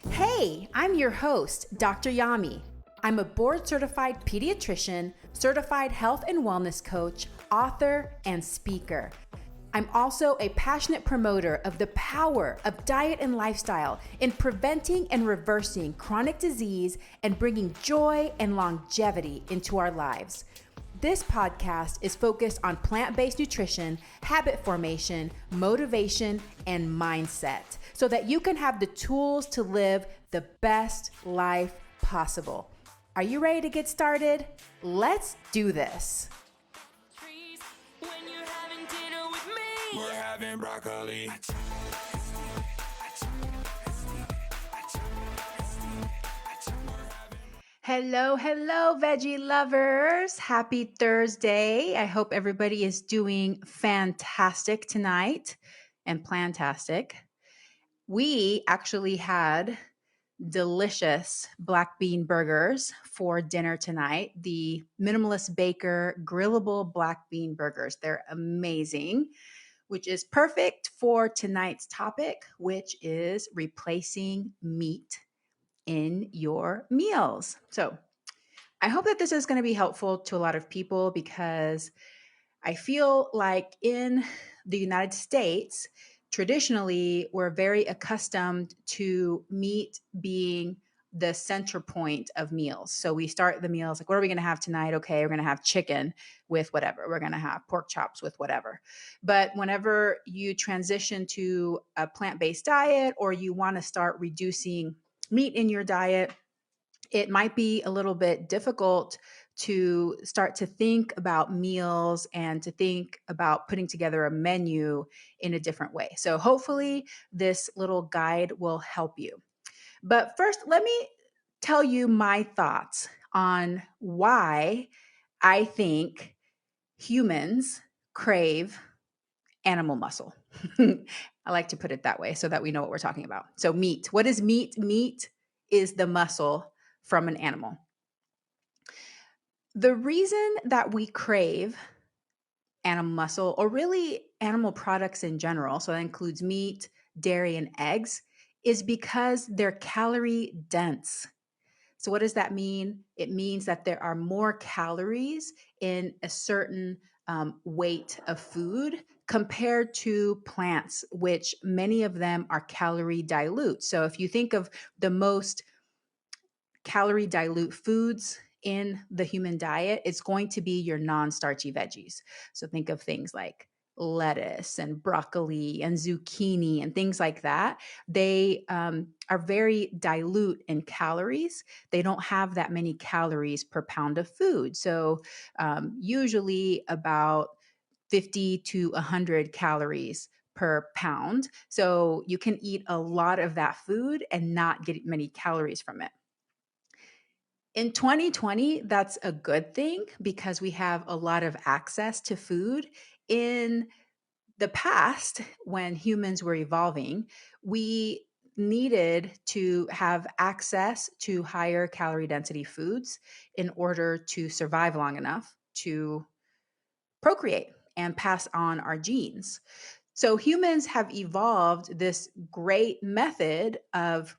Hey, I'm your host, Dr. Yami. I'm a board-certified pediatrician, certified health and wellness coach, author, and speaker. I'm also a passionate promoter of the power of diet and lifestyle in preventing and reversing chronic disease and bringing joy and longevity into our lives. This podcast is focused on plant-based nutrition, habit formation, motivation, and mindset so that you can have the tools to live the best life possible. Are you ready to get started? Let's do this. We're having broccoli. Hello, veggie lovers. Happy Thursday. I hope everybody is doing fantastic tonight and plantastic. We actually had delicious black bean burgers for dinner tonight. The Minimalist Baker grillable black bean burgers. They're amazing, which is perfect for tonight's topic, which is replacing meat in your meals. So I hope that this is going to be helpful to a lot of people because I feel like in the United States, traditionally, we're very accustomed to meat being the center point of meals. So we start the meals like, what are we going to have tonight? Okay, we're going to have chicken with whatever. We're going to have pork chops with whatever. But whenever you transition to a plant-based diet or you want to start reducing meat in your diet, it might be a little bit difficult to start to think about meals and to think about putting together a menu in a different way. So hopefully this little guide will help you. But first, let me tell you my thoughts on why I think humans crave animal muscle. I like to put it that way so that we know what we're talking about. So meat. What is meat? Meat is the muscle from an animal. The reason that we crave animal muscle, or really animal products in general, so that includes meat, dairy, and eggs, is because they're calorie dense. So what does that mean? It means that there are more calories in a certain weight of food compared to plants, which many of them are calorie dilute. So if you think of the most calorie dilute foods in the human diet, it's going to be your non-starchy veggies. So think of things like lettuce and broccoli and zucchini and things like that. They are very dilute in calories. They don't have that many calories per pound of food. So usually about 50 to 100 calories per pound. So you can eat a lot of that food and not get many calories from it. In 2020, that's a good thing because we have a lot of access to food. In the past, when humans were evolving, we needed to have access to higher calorie density foods in order to survive long enough to procreate and pass on our genes. So humans have evolved this great method of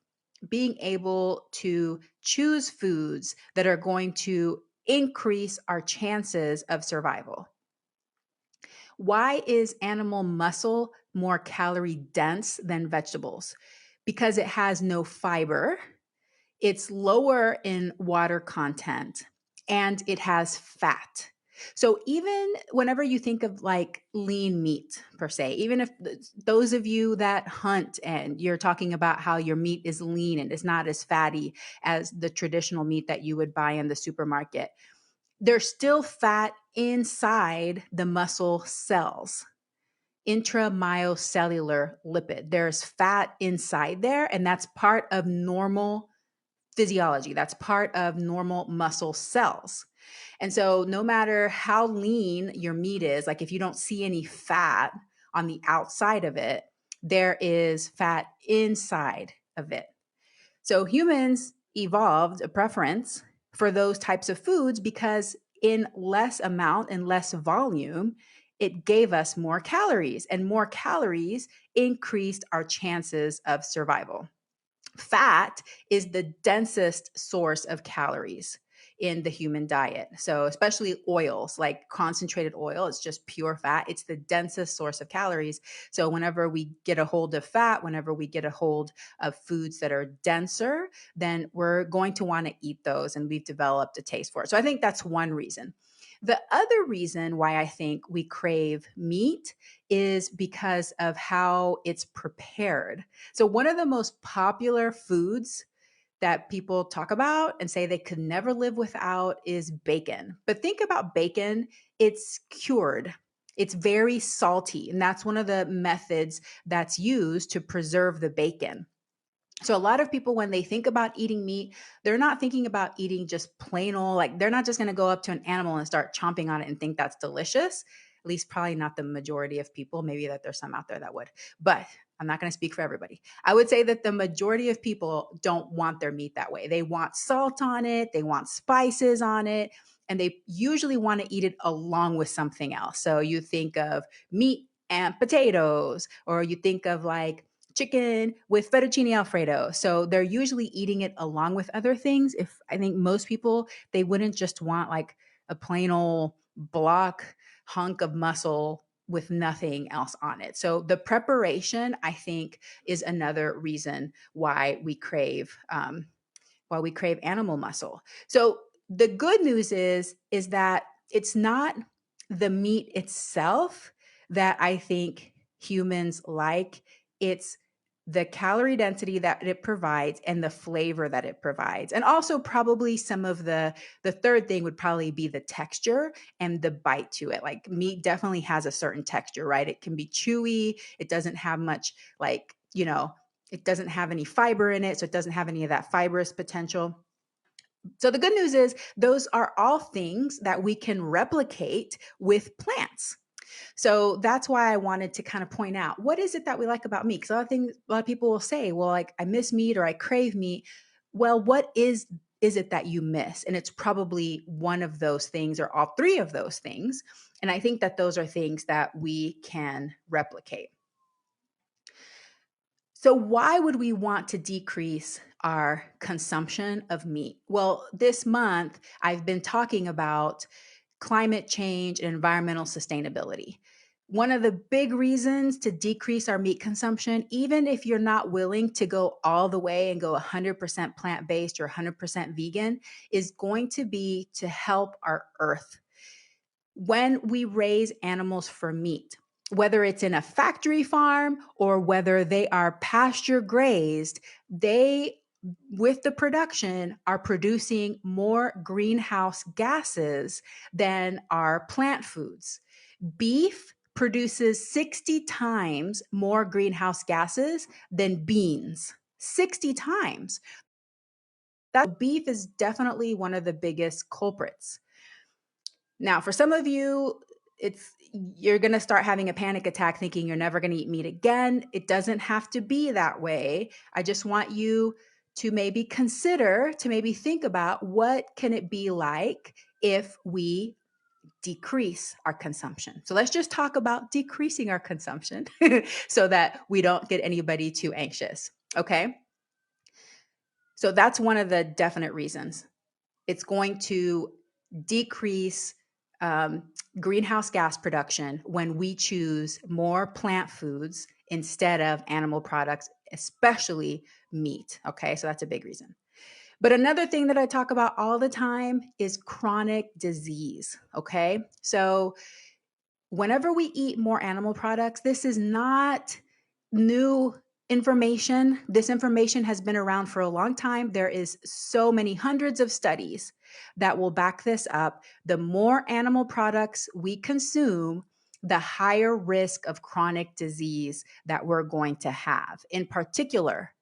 being able to choose foods that are going to increase our chances of survival. Why is animal muscle more calorie dense than vegetables? Because it has no fiber, it's lower in water content, and it has fat. So even whenever you think of like lean meat per se, even if those of you that hunt and you're talking about how your meat is lean and is not as fatty as the traditional meat that you would buy in the supermarket, there's still fat inside the muscle cells. Intramyocellular lipid. There's fat inside there, and that's part of normal physiology. That's part of normal muscle cells. And so no matter how lean your meat is, like if you don't see any fat on the outside of it, there is fat inside of it. So humans evolved a preference for those types of foods because in less amount and less volume, it gave us more calories, and more calories increased our chances of survival. Fat is the densest source of calories in the human diet. So, especially oils, like concentrated oil, it's just pure fat. It's the densest source of calories. So, whenever we get a hold of fat, whenever we get a hold of foods that are denser, then we're going to want to eat those. And we've developed a taste for it. So, I think that's one reason. The other reason why I think we crave meat is because of how it's prepared. So, one of the most popular foods that people talk about and say they could never live without is bacon. But think about bacon, it's cured. It's very salty, and that's one of the methods that's used to preserve the bacon. So a lot of people, when they think about eating meat, they're not thinking about eating just plain old, like they're not just going to go up to an animal and start chomping on it and think that's delicious. At least probably not the majority of people. Maybe that there's some out there that would, but I'm not going to speak for everybody. I would say that the majority of people don't want their meat that way. They want salt on it, they want spices on it, and they usually want to eat it along with something else. So you think of meat and potatoes, or you think of like chicken with fettuccine alfredo. So they're usually eating it along with other things. If I think most people, they wouldn't just want like a plain old block hunk of muscle with nothing else on it. So the preparation, I think, is another reason why we crave animal muscle. So the good news is that it's not the meat itself that I think humans like. It's the calorie density that it provides and the flavor that it provides. And also probably some of the third thing would probably be the texture and the bite to it. Like meat definitely has a certain texture, right? It can be chewy, it doesn't have much like, it doesn't have any fiber in it, so it doesn't have any of that fibrous potential. So the good news is those are all things that we can replicate with plants. So that's why I wanted to kind of point out what is it that we like about meat? Because a lot of people will say, well, like I miss meat or I crave meat. Well, what is it that you miss? And it's probably one of those things or all three of those things. And I think that those are things that we can replicate. So, why would we want to decrease our consumption of meat? Well, this month I've been talking about climate change and environmental sustainability. One of the big reasons to decrease our meat consumption, even if you're not willing to go all the way and go 100% plant based or 100% vegan, is going to be to help our earth. When we raise animals for meat, whether it's in a factory farm or whether they are pasture grazed, they, with the production, are producing more greenhouse gases than our plant foods. Beef produces 60 times more greenhouse gases than beans. 60 times. That beef is definitely one of the biggest culprits. Now, for some of you, you're going to start having a panic attack thinking you're never going to eat meat again. It doesn't have to be that way. I just want you to maybe consider, to maybe think about what can it be like if we decrease our consumption. So let's just talk about decreasing our consumption so that we don't get anybody too anxious. Okay? So that's one of the definite reasons. It's going to decrease greenhouse gas production when we choose more plant foods instead of animal products, especially meat. Okay, so that's a big reason. But another thing that I talk about all the time is chronic disease. Okay, so whenever we eat more animal products, this is not new information. This information has been around for a long time. There is so many hundreds of studies that will back this up. The more animal products we consume, the higher risk of chronic disease that we're going to have. In particular,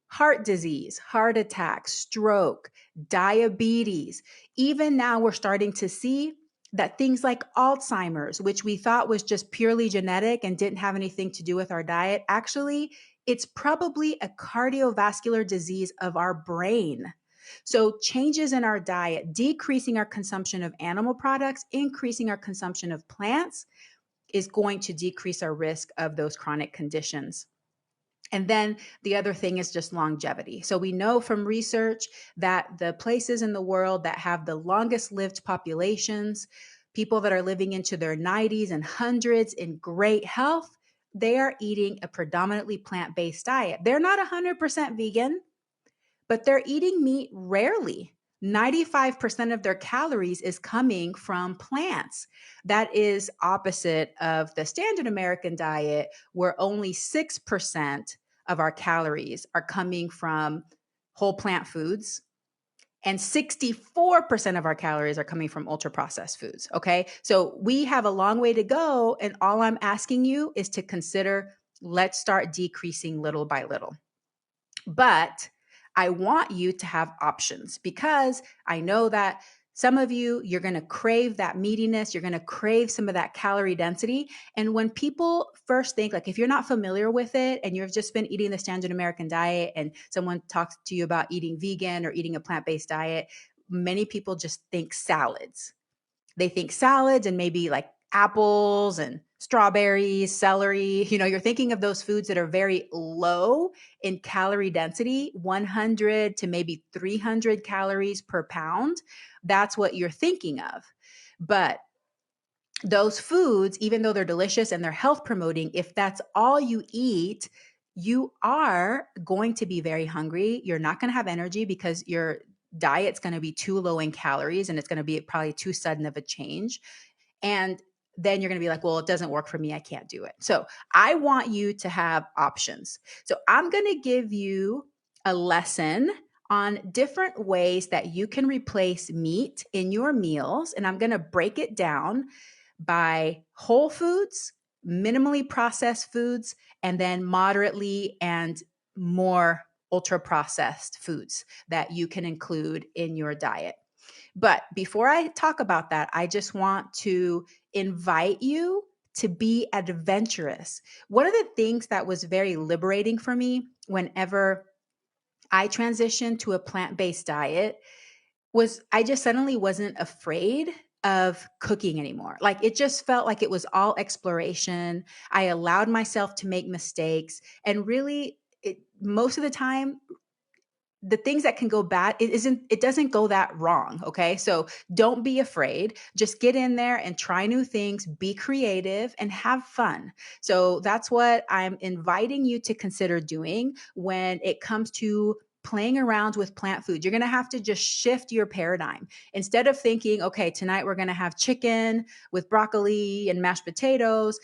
heart disease, heart attack, stroke, diabetes. Even now, we're starting to see that things like Alzheimer's, which we thought was just purely genetic and didn't have anything to do with our diet, actually, it's probably a cardiovascular disease of our brain. So, changes in our diet, decreasing our consumption of animal products, increasing our consumption of plants, is going to decrease our risk of those chronic conditions. And then the other thing is just longevity. So we know from research that the places in the world that have the longest lived populations, people that are living into their 90s and hundreds in great health, they are eating a predominantly plant based diet. They're not 100% vegan, but they're eating meat rarely. 95% of their calories is coming from plants. That is opposite of the standard American diet, where only 6% of our calories are coming from whole plant foods. And 64% of our calories are coming from ultra processed foods. Okay. So we have a long way to go. And all I'm asking you is to consider, let's start decreasing little by little. But I want you to have options, because I know that some of you, you're going to crave that meatiness. You're going to crave some of that calorie density. And when people first think, like, if you're not familiar with it and you've just been eating the standard American diet and someone talks to you about eating vegan or eating a plant-based diet, many people just think salads. They think salads and maybe like apples and strawberries, celery. You're thinking of those foods that are very low in calorie density, 100 to maybe 300 calories per pound. That's what you're thinking of. But those foods, even though they're delicious and they're health promoting, if that's all you eat, you are going to be very hungry. You're not going to have energy because your diet's going to be too low in calories, and it's going to be probably too sudden of a change. And then you're going to be like, well, it doesn't work for me. I can't do it. So I want you to have options. So I'm going to give you a lesson on different ways that you can replace meat in your meals. And I'm going to break it down by whole foods, minimally processed foods, and then moderately and more ultra processed foods that you can include in your diet. But before I talk about that, I just want to invite you to be adventurous. One of the things that was very liberating for me whenever I transitioned to a plant based diet was I just suddenly wasn't afraid of cooking anymore. Like, it just felt like it was all exploration. I allowed myself to make mistakes, and really, most of the time, the things that can go bad, it doesn't go that wrong. Okay. So don't be afraid. Just get in there and try new things, be creative, and have fun. So that's what I'm inviting you to consider doing when it comes to playing around with plant food. You're going to have to just shift your paradigm. Instead of thinking, okay, tonight we're going to have chicken with broccoli and mashed potatoes,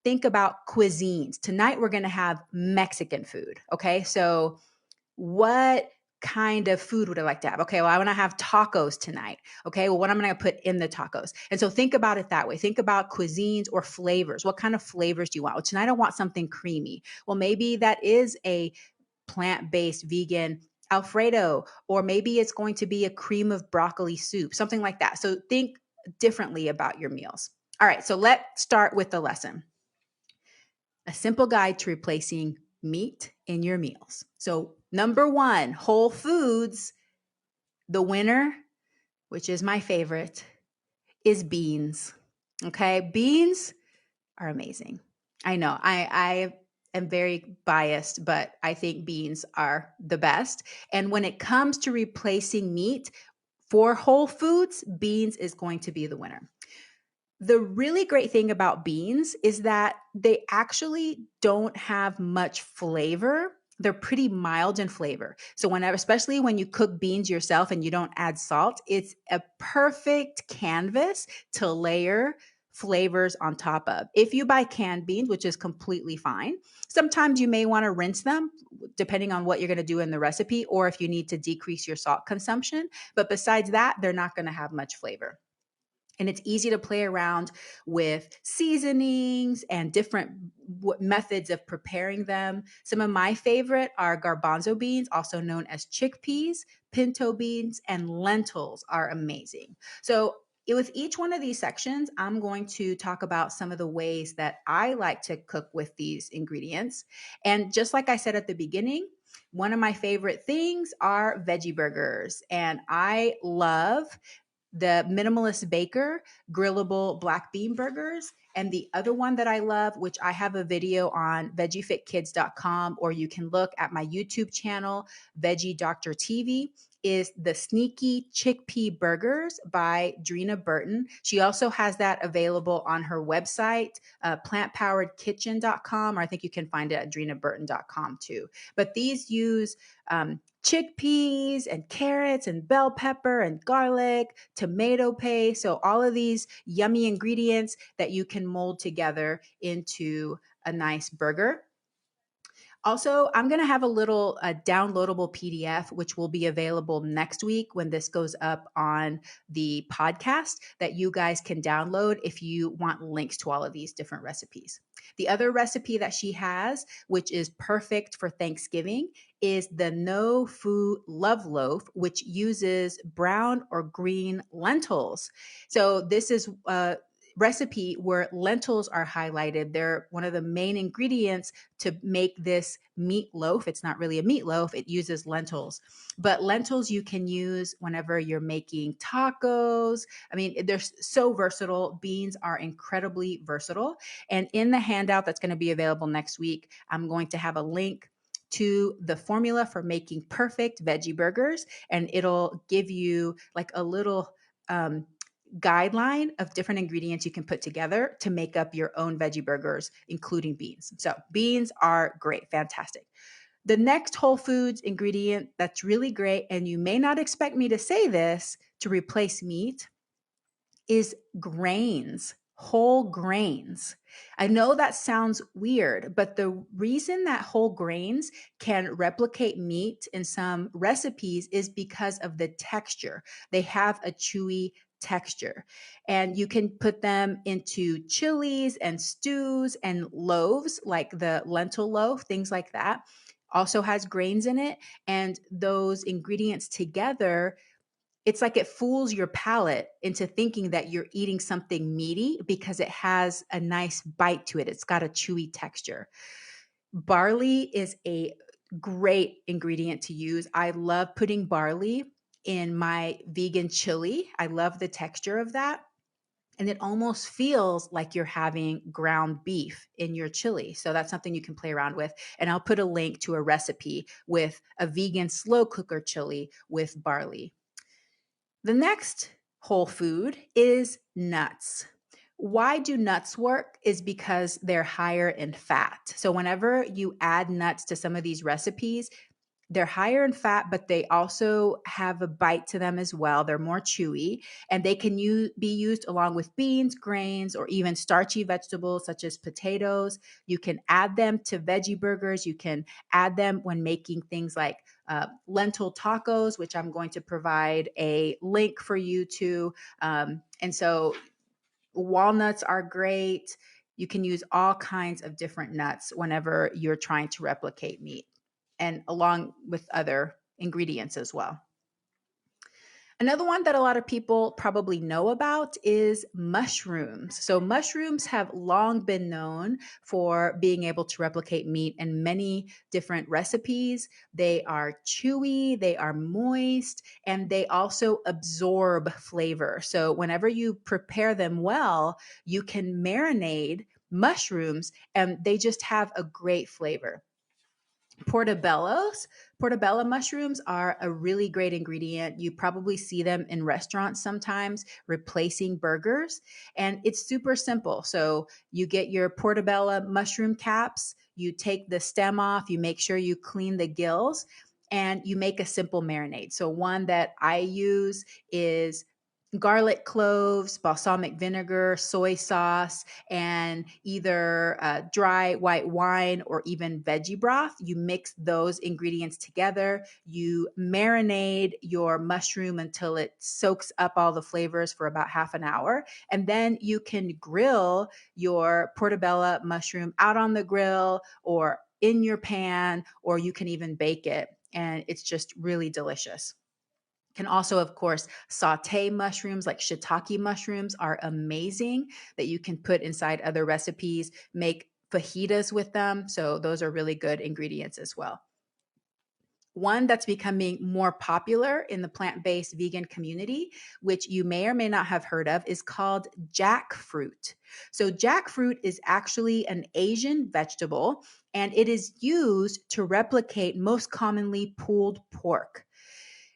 think about cuisines. Tonight we're going to have Mexican food. Okay. So what kind of food would I like to have? Okay, well, I want to have tacos tonight. Okay, well, what am I going to put in the tacos? And so think about it that way. Think about cuisines or flavors. What kind of flavors do you want? Well, tonight I want something creamy. Well, maybe that is a plant-based vegan Alfredo, or maybe it's going to be a cream of broccoli soup, something like that. So think differently about your meals. All right, so let's start with the lesson. A simple guide to replacing meat in your meals. So, number one, whole foods. The winner, which is my favorite, is beans. Okay, beans are amazing. I know I am very biased, but I think beans are the best. And when it comes to replacing meat for whole foods, beans is going to be the winner. The really great thing about beans is that they actually don't have much flavor. They're pretty mild in flavor. So whenever, especially when you cook beans yourself and you don't add salt, it's a perfect canvas to layer flavors on top of. If you buy canned beans, which is completely fine, sometimes you may want to rinse them depending on what you're going to do in the recipe, or if you need to decrease your salt consumption. But besides that, they're not going to have much flavor. And it's easy to play around with seasonings and different methods of preparing them. Some of my favorite are garbanzo beans, also known as chickpeas, pinto beans, and lentils are amazing. So with each one of these sections, I'm going to talk about some of the ways that I like to cook with these ingredients. And just like I said at the beginning, one of my favorite things are veggie burgers. And I love the Minimalist Baker grillable black bean burgers. And the other one that I love, which I have a video on veggiefitkids.com, or you can look at my YouTube channel, Veggie Doctor TV, is the Sneaky Chickpea Burgers by Drina Burton. She also has that available on her website, plantpoweredkitchen.com, or I think you can find it at drinaburton.com too. But these use chickpeas and carrots and bell pepper and garlic, tomato paste. So all of these yummy ingredients that you can mold together into a nice burger. Also, I'm going to have a little downloadable PDF, which will be available next week when this goes up on the podcast, that you guys can download if you want links to all of these different recipes. The other recipe that she has, which is perfect for Thanksgiving, is the No Foo Love Loaf, which uses brown or green lentils. So this is recipe where lentils are highlighted. They're one of the main ingredients to make this meatloaf. It's not really a meatloaf, it uses lentils. But lentils you can use whenever you're making tacos. I mean, they're so versatile. Beans are incredibly versatile. And in the handout that's going to be available next week, I'm going to have a link to the formula for making perfect veggie burgers, and it'll give you like a little guideline of different ingredients you can put together to make up your own veggie burgers, including beans. So beans are great, fantastic. The next whole foods ingredient that's really great, and you may not expect me to say this, to replace meat, is grains, whole grains. I know that sounds weird, but the reason that whole grains can replicate meat in some recipes is because of the texture. They have a chewy texture, and you can put them into chilies and stews and loaves, like the lentil loaf, things like that. Also has grains in it, and those ingredients together, it's like it fools your palate into thinking that you're eating something meaty because it has a nice bite to it. It's got a chewy texture. Barley is a great ingredient to use. I love putting barley in my vegan chili. I love the texture of that. And it almost feels like you're having ground beef in your chili. So that's something you can play around with. And I'll put a link to a recipe with a vegan slow cooker chili with barley. The next whole food is nuts. Why do nuts work is because they're higher in fat. So whenever you add nuts to some of these recipes, they're higher in fat, but they also have a bite to them as well. They're more chewy, and they can be used along with beans, grains, or even starchy vegetables such as potatoes. You can add them to veggie burgers. You can add them when making things like lentil tacos, which I'm going to provide a link for you to. And so walnuts are great. You can use all kinds of different nuts whenever you're trying to replicate meat, and along with other ingredients as well. Another one that a lot of people probably know about is mushrooms. So, mushrooms have long been known for being able to replicate meat in many different recipes. They are chewy, they are moist, and they also absorb flavor. So, whenever you prepare them well, you can marinate mushrooms and they just have a great flavor. Portobello mushrooms are a really great ingredient. You probably see them in restaurants sometimes replacing burgers, and it's super simple. So you get your portobello mushroom caps, you take the stem off, you make sure you clean the gills, and you make a simple marinade. So one that I use is garlic cloves, balsamic vinegar, soy sauce, and either dry white wine or even veggie broth. You mix those ingredients together. You marinate your mushroom until it soaks up all the flavors for about half an hour. And then you can grill your portobello mushroom out on the grill or in your pan, or you can even bake it. And it's just really delicious. Can also, of course, saute mushrooms, like shiitake mushrooms are amazing, that you can put inside other recipes, make fajitas with them. So those are really good ingredients as well. One that's becoming more popular in the plant-based vegan community, which you may or may not have heard of, is called jackfruit. So, jackfruit is actually an Asian vegetable, and it is used to replicate most commonly pulled pork.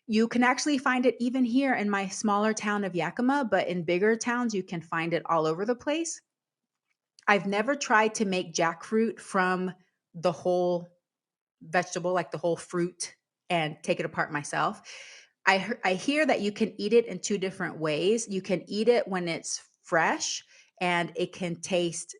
You can actually find it even here in my smaller town of Yakima, but in bigger towns, you can find it all over the place. I've never tried to make jackfruit from the whole vegetable, like the whole fruit, and take it apart myself. I hear that you can eat it in two different ways. You can eat it when it's fresh and it can taste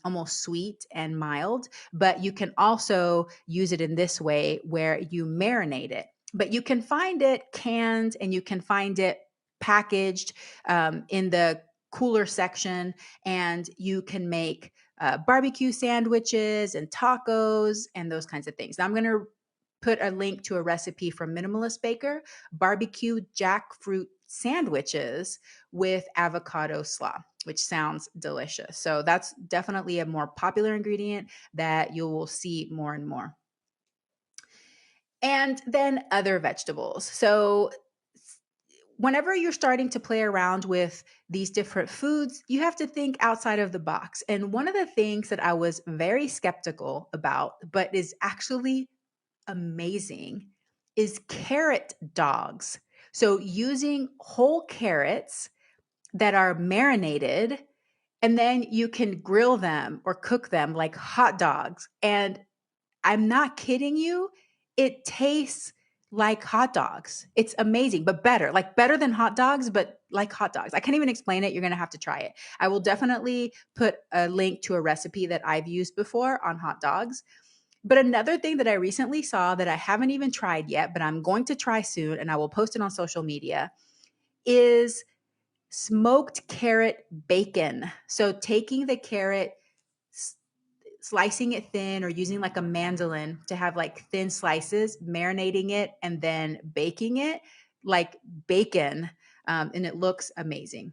almost sweet and mild, but you can also use it in this way where you marinate it. But you can find it canned and you can find it packaged in the cooler section, and you can make barbecue sandwiches and tacos and those kinds of things. Now, I'm going to put a link to a recipe from Minimalist Baker, barbecue jackfruit sandwiches with avocado slaw, which sounds delicious. So that's definitely a more popular ingredient that you will see more and more. And then other vegetables. So whenever you're starting to play around with these different foods, you have to think outside of the box. And one of the things that I was very skeptical about, but is actually amazing, is carrot dogs. So using whole carrots that are marinated, and then you can grill them or cook them like hot dogs. And I'm not kidding you. It tastes like hot dogs. It's amazing, but better, like better than hot dogs, but like hot dogs. I can't even explain it. You're going to have to try it. I will definitely put a link to a recipe that I've used before on hot dogs. But another thing that I recently saw that I haven't even tried yet, but I'm going to try soon and I will post it on social media, is smoked carrot bacon. So taking the carrot, slicing it thin or using like a mandolin to have like thin slices, marinating it, and then baking it like bacon. And it looks amazing.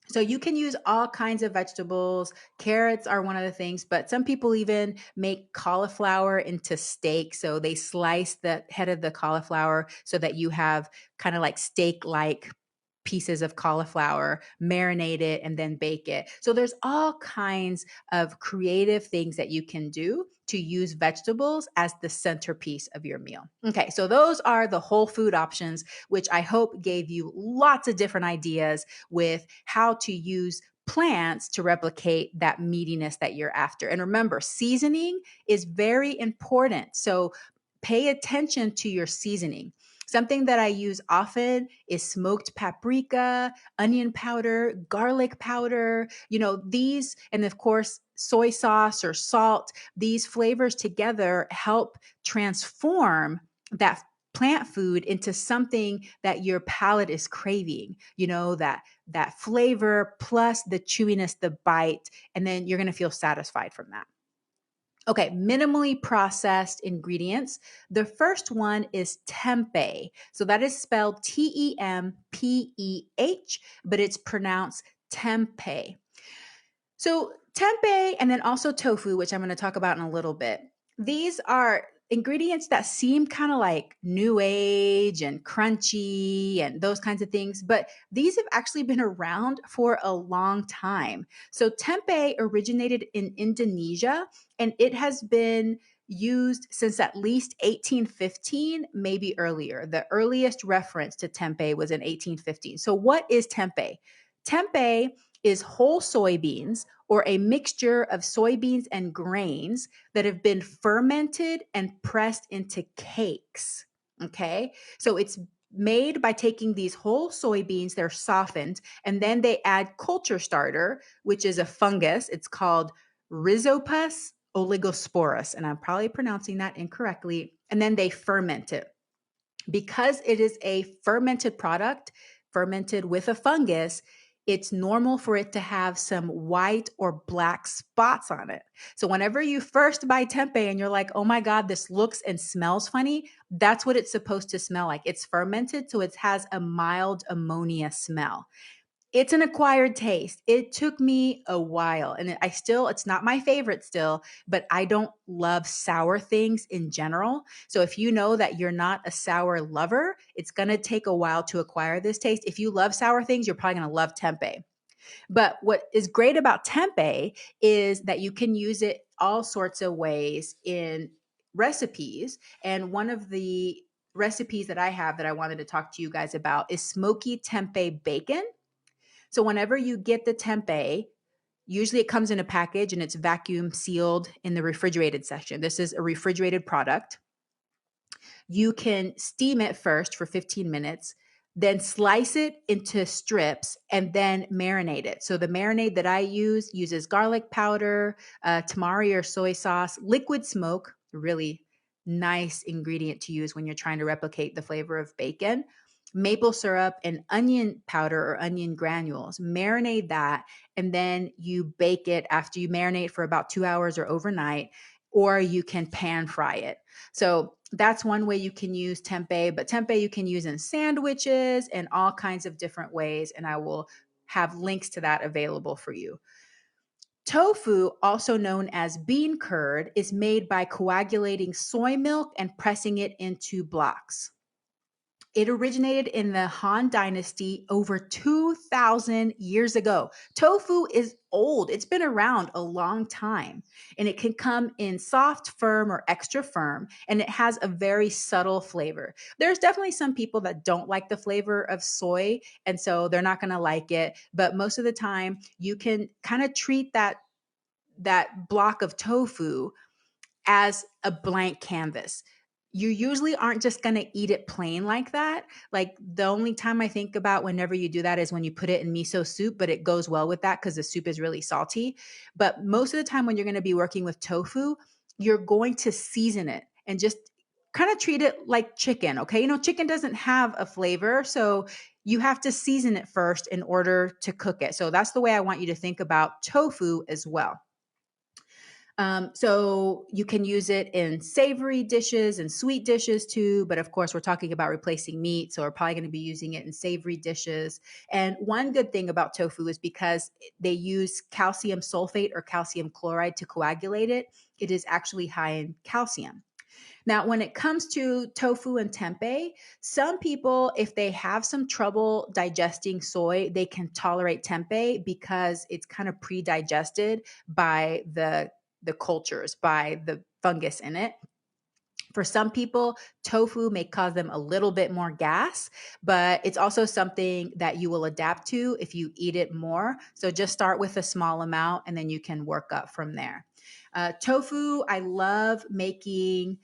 So you can use all kinds of vegetables. Carrots are one of the things, but some people even make cauliflower into steak. So they slice the head of the cauliflower so that you have kind of like steak like pieces of cauliflower, marinate it, and then bake it. So there's all kinds of creative things that you can do to use vegetables as the centerpiece of your meal. Okay, so those are the whole food options, which I hope gave you lots of different ideas with how to use plants to replicate that meatiness that you're after. And remember, seasoning is very important. So pay attention to your seasoning. Something that I use often is smoked paprika, onion powder, garlic powder, these, and of course, soy sauce or salt. These flavors together help transform that plant food into something that your palate is craving, that flavor plus the chewiness, the bite, and then you're going to feel satisfied from that. Okay, minimally processed ingredients. The first one is tempeh. So that is spelled Tempeh, but it's pronounced tempeh. So tempeh and then also tofu, which I'm going to talk about in a little bit. These are ingredients that seem kind of like new age and crunchy and those kinds of things, but these have actually been around for a long time. So tempeh originated in Indonesia and it has been used since at least 1815, maybe earlier. The earliest reference to tempeh was in 1815. So what is tempeh? Tempeh is whole soybeans or a mixture of soybeans and grains that have been fermented and pressed into cakes. Okay. So it's made by taking these whole soybeans, they're softened, and then they add culture starter, which is a fungus. It's called Rhizopus oligosporus. And I'm probably pronouncing that incorrectly. And then they ferment it. Because it is a fermented product, fermented with a fungus, it's normal for it to have some white or black spots on it. So whenever you first buy tempeh and you're like, oh my God, this looks and smells funny, that's what it's supposed to smell like. It's fermented, so it has a mild ammonia smell. It's an acquired taste. It took me a while, and it's not my favorite still, but I don't love sour things in general. So if you know that you're not a sour lover, it's going to take a while to acquire this taste. If you love sour things, you're probably going to love tempeh. But what is great about tempeh is that you can use it all sorts of ways in recipes. And one of the recipes that I have that I wanted to talk to you guys about is smoky tempeh bacon. So whenever you get the tempeh, usually it comes in a package and it's vacuum sealed in the refrigerated section. This is a refrigerated product. You can steam it first for 15 minutes, then slice it into strips and then marinate it. So the marinade that I use uses garlic powder, tamari or soy sauce, liquid smoke, really nice ingredient to use when you're trying to replicate the flavor of bacon, maple syrup, and onion powder or onion granules. Marinate that, and then you bake it after you marinate for about 2 hours or overnight, or you can pan fry it. So that's one way you can use tempeh, but tempeh you can use in sandwiches and all kinds of different ways. And I will have links to that available for you. Tofu, also known as bean curd, is made by coagulating soy milk and pressing it into blocks. It originated in the Han Dynasty over 2,000 years ago. Tofu is old, it's been around a long time, and it can come in soft, firm, or extra firm, and it has a very subtle flavor. There's definitely some people that don't like the flavor of soy, and so they're not going to like it, but most of the time, you can kind of treat that block of tofu as a blank canvas. You usually aren't just going to eat it plain like that. Like the only time I think about whenever you do that is when you put it in miso soup, but it goes well with that because the soup is really salty. But most of the time when you're going to be working with tofu, you're going to season it and just kind of treat it like chicken. Okay. Chicken doesn't have a flavor. So you have to season it first in order to cook it. So that's the way I want you to think about tofu as well. So you can use it in savory dishes and sweet dishes too. But of course, we're talking about replacing meat. So we're probably going to be using it in savory dishes. And one good thing about tofu is because they use calcium sulfate or calcium chloride to coagulate it, it is actually high in calcium. Now, when it comes to tofu and tempeh, some people, if they have some trouble digesting soy, they can tolerate tempeh because it's kind of pre-digested by the cultures, by the fungus in it. For some people, tofu may cause them a little bit more gas, but it's also something that you will adapt to if you eat it more. So just start with a small amount and then you can work up from there. Tofu, I love making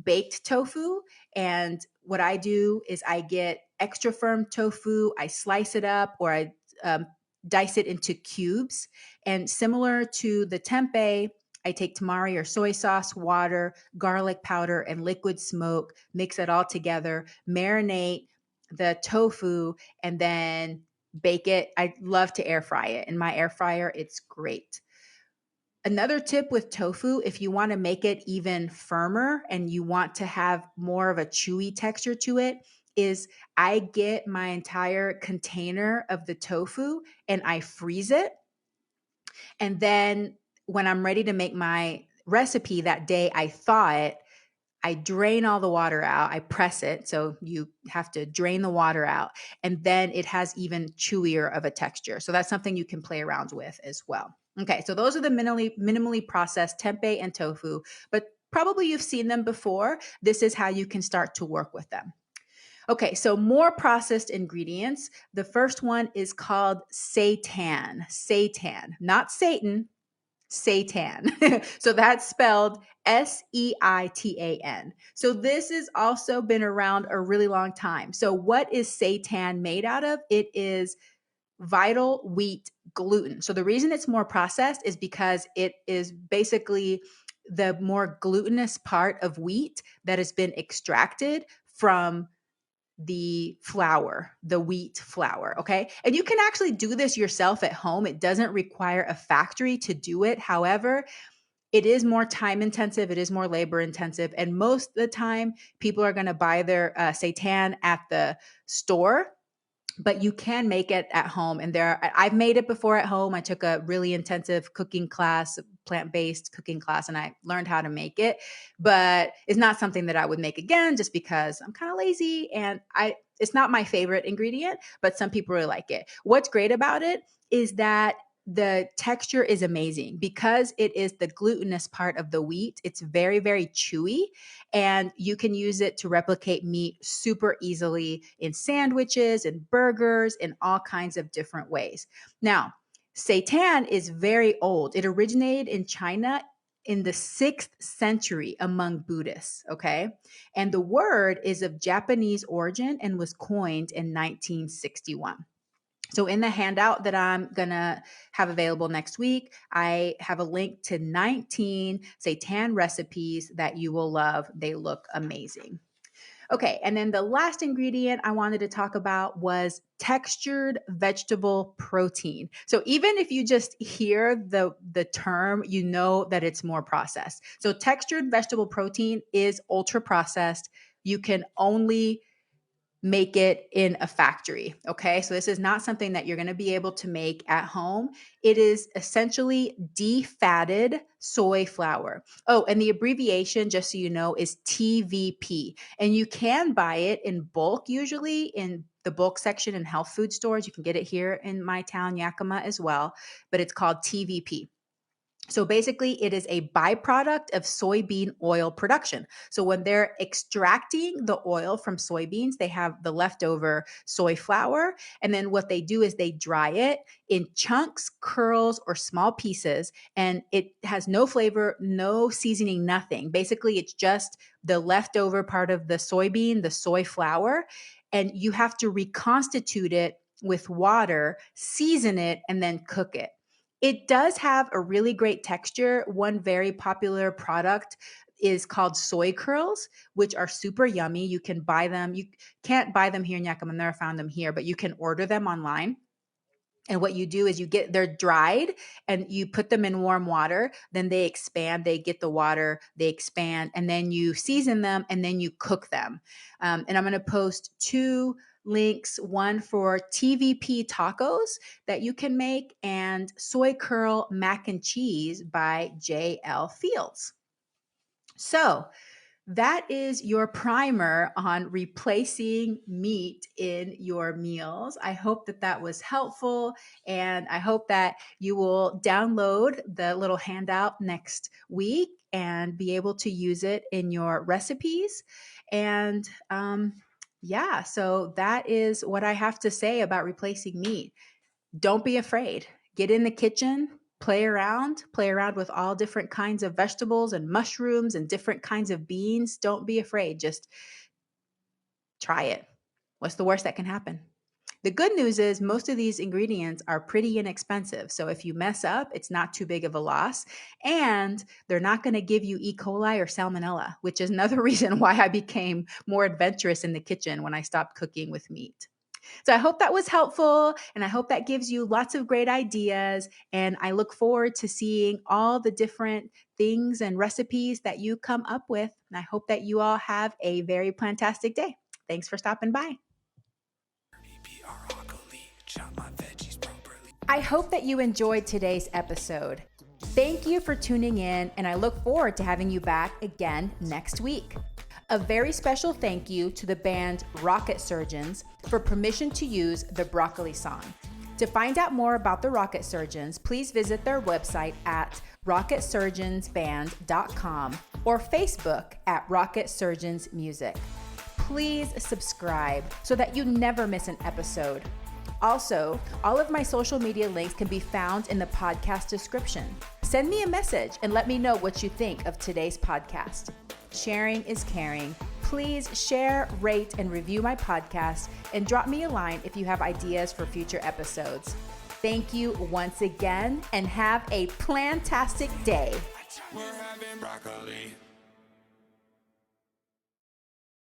baked tofu. And what I do is I get extra firm tofu, I slice it up, or I dice it into cubes. And similar to the tempeh, I take tamari or soy sauce, water, garlic powder, and liquid smoke, mix it all together, marinate the tofu, and then bake it. I love to air fry it. In my air fryer, it's great. Another tip with tofu, if you want to make it even firmer and you want to have more of a chewy texture to it, is I get my entire container of the tofu and I freeze it. And then when I'm ready to make my recipe that day, I thaw it. I drain all the water out. I press it. So you have to drain the water out. And then it has even chewier of a texture. So that's something you can play around with as well. Okay, so those are the minimally processed tempeh and tofu, but probably you've seen them before. This is how you can start to work with them. Okay, so more processed ingredients. The first one is called seitan. Seitan, not Satan, seitan. So that's spelled Seitan. So this has also been around a really long time. So what is seitan made out of? It is vital wheat gluten. So the reason it's more processed is because it is basically the more glutinous part of wheat that has been extracted from the flour, the wheat flour. Okay. And you can actually do this yourself at home. It doesn't require a factory to do it. However, it is more time intensive, it is more labor intensive. And most of the time, people are going to buy their seitan at the store. but you can make it at home. And I've made it before at home. I took a really intensive cooking class, plant-based cooking class, and I learned how to make it, but it's not something that I would make again just because I'm kind of lazy and it's not my favorite ingredient, but some people really like it. What's great about it is that the texture is amazing because it is the glutinous part of the wheat. It's very, very chewy, and you can use it to replicate meat super easily in sandwiches and burgers in all kinds of different ways. Now, seitan is very old. It originated in China in the 6th century among Buddhists, okay? And the word is of Japanese origin and was coined in 1961. So in the handout that I'm going to have available next week, I have a link to 19 seitan recipes that you will love. They look amazing. Okay, and then the last ingredient I wanted to talk about was textured vegetable protein. So even if you just hear the term, you know that it's more processed. So textured vegetable protein is ultra processed. You can only make it in a factory. Okay. So this is not something that you're going to be able to make at home. It is essentially defatted soy flour. Oh, and the abbreviation, just so you know, is TVP. And you can buy it in bulk, usually in the bulk section in health food stores. You can get it here in my town, Yakima, as well, but it's called TVP. So basically, it is a byproduct of soybean oil production. So when they're extracting the oil from soybeans, they have the leftover soy flour. And then what they do is they dry it in chunks, curls, or small pieces. And it has no flavor, no seasoning, nothing. Basically, it's just the leftover part of the soybean, the soy flour. And you have to reconstitute it with water, season it, and then cook it. It does have a really great texture. One very popular product is called soy curls, which are super yummy. You can buy them. You can't buy them here in Yakima. I've never found them here, but you can order them online. And what you do is they're dried and you put them in warm water. Then they expand, they get the water, they expand, and then you season them and then you cook them. And I'm going to post 2 links, one for TVP tacos that you can make and soy curl mac and cheese by J.L. Fields. So that is your primer on replacing meat in your meals. I hope that that was helpful, and I hope that you will download the little handout next week and be able to use it in your recipes. And yeah, so that is what I have to say about replacing meat. Don't be afraid. Get in the kitchen, play around with all different kinds of vegetables and mushrooms and different kinds of beans. Don't be afraid. Just try it. What's the worst that can happen? The good news is most of these ingredients are pretty inexpensive. So if you mess up, it's not too big of a loss. And they're not going to give you E. coli or salmonella, which is another reason why I became more adventurous in the kitchen when I stopped cooking with meat. So I hope that was helpful, and I hope that gives you lots of great ideas. And I look forward to seeing all the different things and recipes that you come up with. And I hope that you all have a very plantastic day. Thanks for stopping by. I hope that you enjoyed today's episode. Thank you for tuning in, and I look forward to having you back again next week. A very special thank you to the band Rocket Surgeons for permission to use the Broccoli song. To find out more about the Rocket Surgeons, please visit their website at rocketsurgeonsband.com or Facebook at Rocket Surgeons Music. Please subscribe so that you never miss an episode. Also, all of my social media links can be found in the podcast description. Send me a message and let me know what you think of today's podcast. Sharing is caring. Please share, rate, and review my podcast, and drop me a line if you have ideas for future episodes. Thank you once again, and have a plantastic day. We're having broccoli.